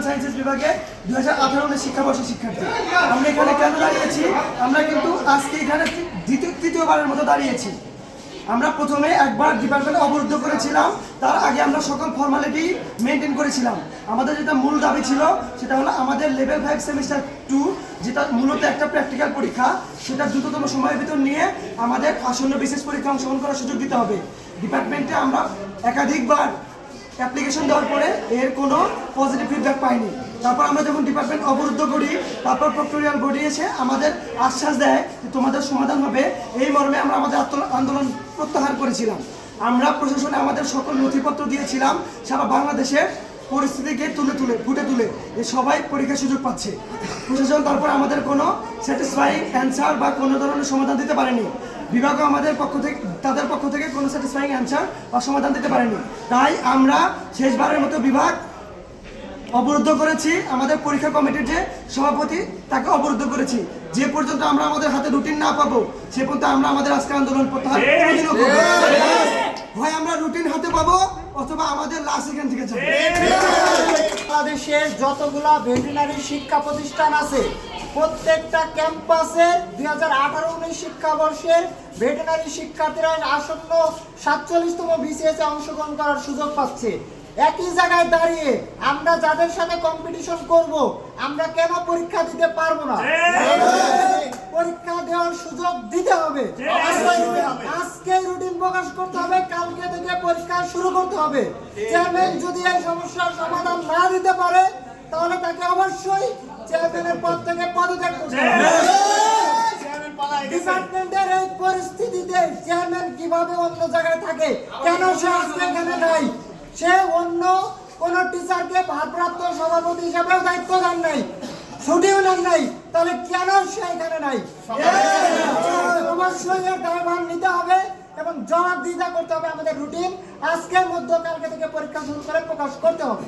Social sciences বিভাগে 2018 শিক্ষাবর্ষের শিক্ষার্থী। আমরা এখানে কেন দাঁড়িয়েছি? আমরা কিন্তু আজকে এখানে তৃতীয়বারের মতো দাঁড়িয়েছি। আমরা প্রথমে একবার ডিপার্টমেন্ট অবরুদ্ধ করেছিলাম, তার আগে আমরা সকল ফর্মালিটি মেনটেন করেছিলাম। আমাদের যেটা মূল দাবি ছিল সেটা হলো আমাদের লেভেল 5 সেমিস্টার 2, যেটা মূলত একটা প্র্যাকটিক্যাল পরীক্ষা, সেটা দ্রুততম সময়ের ভিতর নিয়ে আমাদের আসন্ন বিশেষ পরীক্ষা অংশগ্রহণ করার সুযোগ দিতে হবে। ডিপার্টমেন্টে আমরা একাধিকবার অ্যাপ্লিকেশন দেওয়ার পরে এর কোনো পজিটিভ ফিডব্যাক পাইনি। তারপর আমরা যখন ডিপার্টমেন্ট অবরুদ্ধ করি, তারপর প্রক্টোরিয়াল বডি এসে আমাদের আশ্বাস দেয় যে তোমাদের সমাধান হবে। এই মর্মে আমরা আমাদের আন্দোলন প্রত্যাহার করেছিলাম। আমরা প্রশাসনে আমাদের সকল নথিপত্র দিয়েছিলাম সারা বাংলাদেশের পরিস্থিতিকে ফুটে তুলে যে সবাই পরীক্ষার সুযোগ পাচ্ছে। প্রশাসন তারপর আমাদের কোনো স্যাটিসফাইং অ্যান্সার বা কোনো ধরনের সমাধান দিতে পারেনি। বিভাগও আমাদের তাদের পক্ষ থেকে কোনো স্যাটিসফাইং অ্যান্সার বা সমাধান দিতে পারেনি। তাই আমরা শেষবারের মতো বিভাগ অবরুদ্ধ করেছি। আমাদের পরীক্ষা কমিটির যে সভাপতি তাকে অবরুদ্ধ করেছি। যে পর্যন্ত আমরা আমাদের হাতে রুটিন না পাবো সে পর্যন্ত আমরা আমাদের আজকে আন্দোলন প্রত্যাহার করব। হয় আমরা রুটিন হাতে পাবো অথবা আমাদের লাশ এখান থেকে যাবে। বাংলাদেশের যতগুলা ভেটেরিনারি শিক্ষা প্রতিষ্ঠান আছে প্রত্যেকটা ক্যাম্পাসে 2018-19 শিক্ষাবর্ষের ভেটেরিনারি শিক্ষার্থীরা আসন্ন 47তম বিসিএসে অংশগ্রহণ করার সুযোগ পাচ্ছে। একই জায়গায় দাঁড়িয়ে আমরা যাদের সাথে কম্পিটিশন করব আমরা কেন পরীক্ষা দিতে পারবো না? পরীক্ষা দেওয়ার সুযোগ দিতে হবে। আজকে রুটিন প্রকাশ করতে হবে, কালকে থেকে পরীক্ষা শুরু করতে হবে। চেয়ারম্যান যদি এই সমস্যার সমাধান না দিতে পারে তাহলে তাকে অবশ্যই চেয়ারম্যানের পদ থেকে পদত্যাগ করতে হবে। ডিপার্টমেন্টের এই পরিস্থিতিতে চেয়ারম্যান কিভাবে অন্য জায়গায় থাকে? কেন সে আজকে এখানে নাই? সে অন্য কোন টিচারকে ভারপ্রাপ্ত সভাপতি হিসেবেও দায়িত্ব দেন নাই, ছুটিও নেন নাই, তাহলে কেন সে এখানে নাই? অবশ্যই এর দায়ভার নিতে হবে এবং জবাবদিহিতা করতে হবে। আমাদের রুটিন আজকের মধ্যে কালকে থেকে পরীক্ষা শুরু করে প্রকাশ করতে হবে।